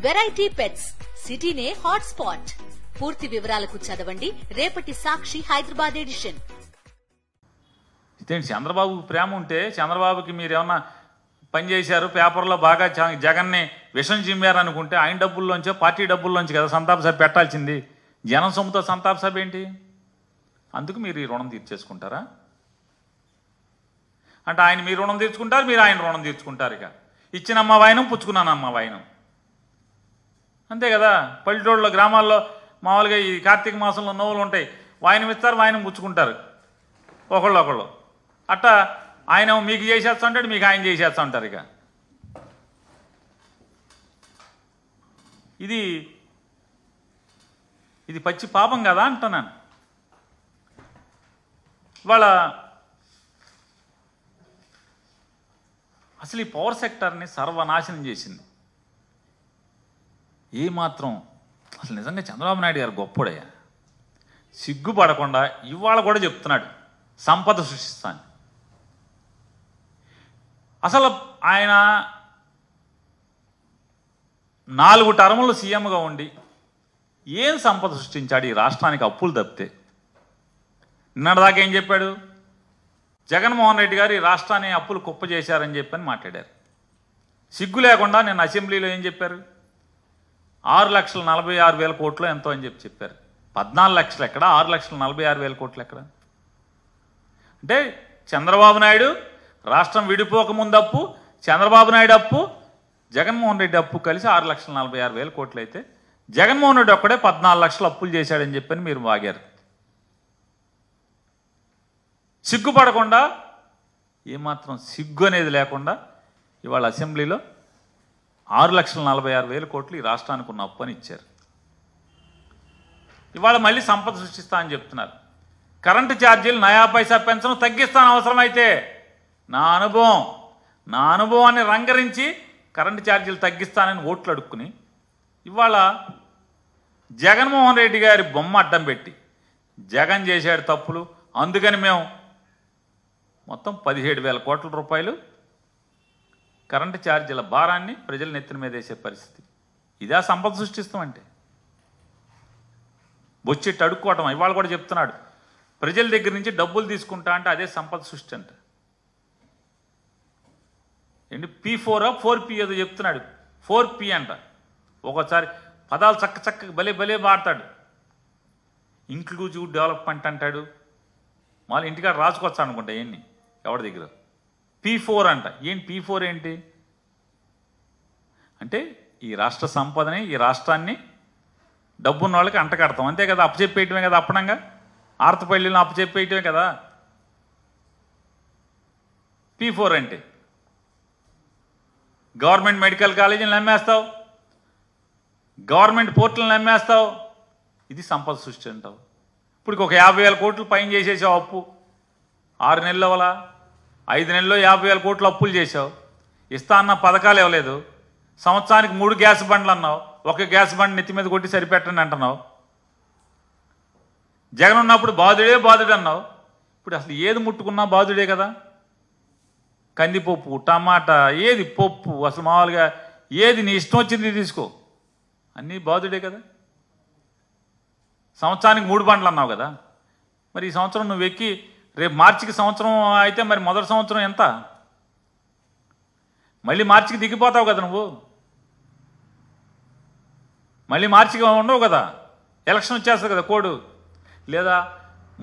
Variety pets సిటీనే hot spot. పూర్తి వివరాలకు చదవండి రేపటి సాక్షి హైదరాబాద్ ఎడిషన్. చంద్రబాబు ప్రేమ ఉంటే చంద్రబాబుకి మీరేమన్నా పని చేశారు, పేపర్లో బాగా జగన్ని విషం చిమ్మారు అనుకుంటే ఆయన డబ్బుల్లోంచో పార్టీ డబ్బుల్లోంచి కదా సంతాప సభ పెట్టాల్సింది. జనం సొమ్ముతో సంతాప సభ ఏంటి? అందుకు మీరు ఈ రుణం తీర్చేసుకుంటారా? అంటే ఆయన మీ రుణం తీర్చుకుంటారు, మీరు ఆయన రుణం తీర్చుకుంటారు. ఇక ఇచ్చినమ్మ వాయనం, పుచ్చుకున్నానమ్మ వాయనం, అంతే కదా. పల్లెటూళ్ళలో గ్రామాల్లో మామూలుగా ఈ కార్తీక మాసంలో నోవులు ఉంటాయి, వాయనం ఇస్తారు, వాయనం పుచ్చుకుంటారు ఒకళ్ళు. అట్టా ఆయన మీకు చేసేస్తా ఉంటాడు, మీకు ఆయన చేసేస్తా ఉంటారు. ఇక ఇది పచ్చి పాపం కదా అంటున్నాను. ఇవాళ అసలు ఈ పవర్ సెక్టర్ని సర్వనాశనం చేసింది. ఏమాత్రం అసలు నిజంగా చంద్రబాబు నాయుడు గారు గొప్పోడయ్యా. సిగ్గుపడకుండా ఇవాళ కూడా చెప్తున్నాడు సంపద సృష్టిస్తాను. అసలు ఆయన 4 టర్ములు సీఎంగా ఉండి ఏం సంపద సృష్టించాడు ఈ రాష్ట్రానికి? అప్పులు తప్పితే. నిన్నటిదాకా ఏం చెప్పాడు? జగన్మోహన్ రెడ్డి గారు ఈ రాష్ట్రాన్ని అప్పులు కుప్ప చేశారని చెప్పని మాట్లాడారు. సిగ్గు లేకుండా నేను అసెంబ్లీలో ఏం చెప్పారు? 6,46,000 కోట్లు ఎంతో అని చెప్పారు. 14 లక్షలు ఎక్కడ, 6,46,000 కోట్లు ఎక్కడ? అంటే చంద్రబాబు నాయుడు రాష్ట్రం విడిపోకముందు అప్పు, చంద్రబాబు నాయుడు అప్పు, జగన్మోహన్ రెడ్డి అప్పు కలిసి 6,46,000 కోట్లు అయితే జగన్మోహన్ రెడ్డి ఒక్కడే 14 లక్షలు అప్పులు చేశాడని చెప్పని మీరు వాగారు. సిగ్గుపడకుండా, ఏమాత్రం సిగ్గు అనేది లేకుండా ఇవాళ అసెంబ్లీలో 6,46,000 కోట్లు ఈ రాష్ట్రానికి ఉన్న అప్పు అని ఇచ్చారు. ఇవాళ మళ్ళీ సంపద సృష్టిస్తా అని చెప్తున్నారు. కరెంటు ఛార్జీలు నయా పైసా పెంచడం తగ్గిస్తాను అవసరమైతే. నా అనుభవాన్ని రంగరించి కరెంటు ఛార్జీలు తగ్గిస్తానని ఓట్లు అడుక్కుని ఇవాళ జగన్మోహన్ రెడ్డి గారి బొమ్మ అడ్డం పెట్టి జగన్ చేశాడు తప్పులు, అందుకని మేము మొత్తం 17,000 కోట్ల రూపాయలు కరెంటు ఛార్జీల భారాన్ని ప్రజల నెత్తిన మీద వేసే పరిస్థితి. ఇదా సంపద సృష్టిస్తామంటే? బొచ్చెట్టు అడుక్కోవటం. ఇవాళ కూడా చెప్తున్నాడు ప్రజల దగ్గర నుంచి డబ్బులు తీసుకుంటా అంటే అదే సంపద సృష్టి అంట. ఏంటి P4 4P ఏదో చెప్తున్నాడు. 4P అంట. ఒక్కోసారి పదాలు చక్కగా భలే వాడతాడు. ఇంక్లూజివ్ డెవలప్మెంట్ అంటాడు. మళ్ళీ ఇంటికాడ రాసుకొచ్చా అనుకుంటా ఏంటి ఎవరి దగ్గర. P4 అంట. ఏంటి P4 ఏంటి అంటే ఈ రాష్ట్ర సంపదని, ఈ రాష్ట్రాన్ని డబ్బున్న వాళ్ళకి అంటకడతాం, అంతే కదా. అప్పచెప్పేయటమే కదా. అప్పనంగా ఆర్తపల్లిలో అప్పచెప్పేయటమే కదా P4 అంటే. గవర్నమెంట్ మెడికల్ కాలేజీని అమ్మేస్తావు, గవర్నమెంట్ పోర్టులను అమ్మేస్తావు, ఇది సంపద సృష్టి అంటావు. ఇప్పుడు ఒక 50,000 కోట్లు పైన చేసేసావు అప్పు. 6 నెలల వల్ల 5 నెలల్లో 50,000 కోట్లు అప్పులు చేసావు. ఇస్తా అన్న పథకాలు ఇవ్వలేదు. సంవత్సరానికి 3 గ్యాస్ బండ్లు అన్నావు. ఒక గ్యాస్ బండ్ నెత్తి మీద కొట్టి సరిపెట్టండి అంటున్నావు. జగన్ ఉన్నప్పుడు బాధుడే అన్నావు. ఇప్పుడు అసలు ఏది ముట్టుకున్నా బాధుడే కదా. కందిపప్పు, టమాటా, ఏది పప్పు, అసలు మామూలుగా ఏది నీ ఇష్టం వచ్చింది తీసుకో, అన్నీ బాధుడే కదా. సంవత్సరానికి 3 బండ్లు అన్నావు కదా. మరి ఈ సంవత్సరం నువ్వు ఎక్కి రేపు మార్చికి సంవత్సరం అయితే మరి మొదటి సంవత్సరం ఎంత? మళ్ళీ మార్చికి దిగిపోతావు కదా నువ్వు. మళ్ళీ మార్చికి ఉండవు కదా. ఎలక్షన్ వచ్చేస్తుంది కదా కోడు. లేదా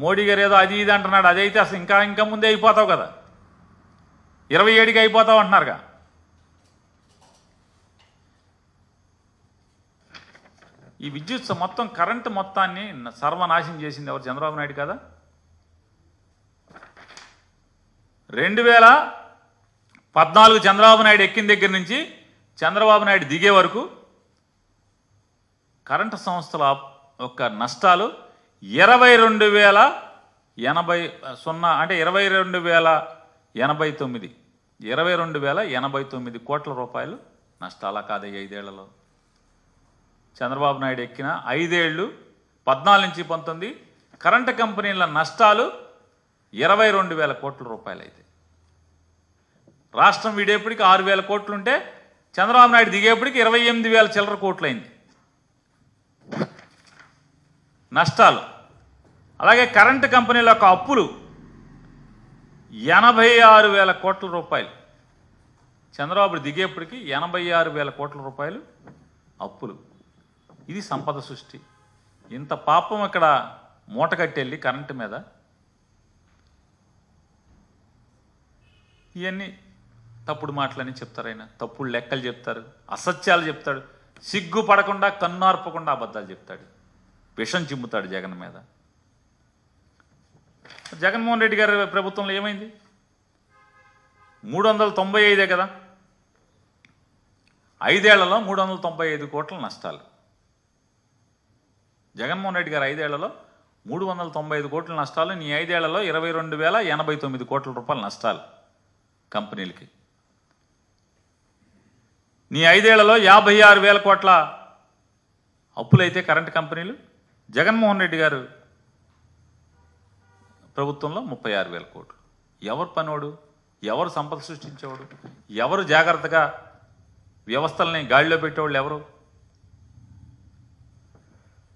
మోడీ గారు ఏదో అది ఇది అంటున్నాడు, అదైతే అసలు ఇంకా ముందే అయిపోతావు కదా. 27కి అయిపోతావు అంటున్నారుగా. ఈ విద్యుత్ మొత్తం కరెంటు మొత్తాన్ని సర్వనాశనం చేసింది ఎవరు? చంద్రబాబు నాయుడు కదా. 2014 చంద్రబాబు నాయుడు ఎక్కిన దగ్గర నుంచి చంద్రబాబు నాయుడు దిగే వరకు కరెంటు సంస్థల యొక్క నష్టాలు 22,080 అంటే 22,089 కోట్ల రూపాయలు నష్టాలా కాదు 5 ఏళ్లలో. చంద్రబాబు నాయుడు ఎక్కిన 5 ఏళ్ళు 14 నుంచి 19 కరెంటు కంపెనీల నష్టాలు 22,000 కోట్ల రూపాయలు అయితే రాష్ట్రం వీడేపటికి 6,000 కోట్లుంటే చంద్రబాబు నాయుడు దిగేప్పటికి 28,000 చిల్లర కోట్లయింది నష్టాలు. అలాగే కరెంటు కంపెనీల యొక్క అప్పులు 86,000 కోట్ల రూపాయలు. చంద్రబాబు దిగేప్పటికి 86,000 కోట్ల రూపాయలు అప్పులు. ఇది సంపద సృష్టి. ఇంత పాపం ఇక్కడ మూట కట్టెళ్ళి కరెంటు మీద. ఇవన్నీ తప్పుడు మాటలని చెప్తారు. ఆయన తప్పుడు లెక్కలు చెప్తారు, అసత్యాలు చెప్తాడు, సిగ్గుపడకుండా కన్నార్పకుండా అబద్ధాలు చెప్తాడు, విషం చిమ్ముతాడు జగన్ మీద. జగన్మోహన్ రెడ్డి గారి ప్రభుత్వంలో ఏమైంది? 395 కదా, 5 ఏళ్లలో 395 కోట్ల నష్టాలు. జగన్మోహన్ రెడ్డి గారు 5 ఏళ్లలో 395 కోట్ల నష్టాలు. నీ 5 ఏళ్లలో 22,089 కోట్ల రూపాయల నష్టాలు కంపెనీలకి. నీ 5 ఏళ్లలో 56,000 కోట్ల అప్పులైతే కరెంటు కంపెనీలు. జగన్మోహన్ రెడ్డి గారు ప్రభుత్వంలో 36,000 కోట్లు. ఎవరు పనోడు? ఎవరు సంపద సృష్టించేవాడు? ఎవరు జాగ్రత్తగా వ్యవస్థల్ని గాడిలో పెట్టేవాళ్ళు ఎవరు?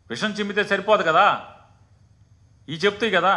విషం చిమ్మితే సరిపోదు కదా, ఈ చెప్తాయి కదా.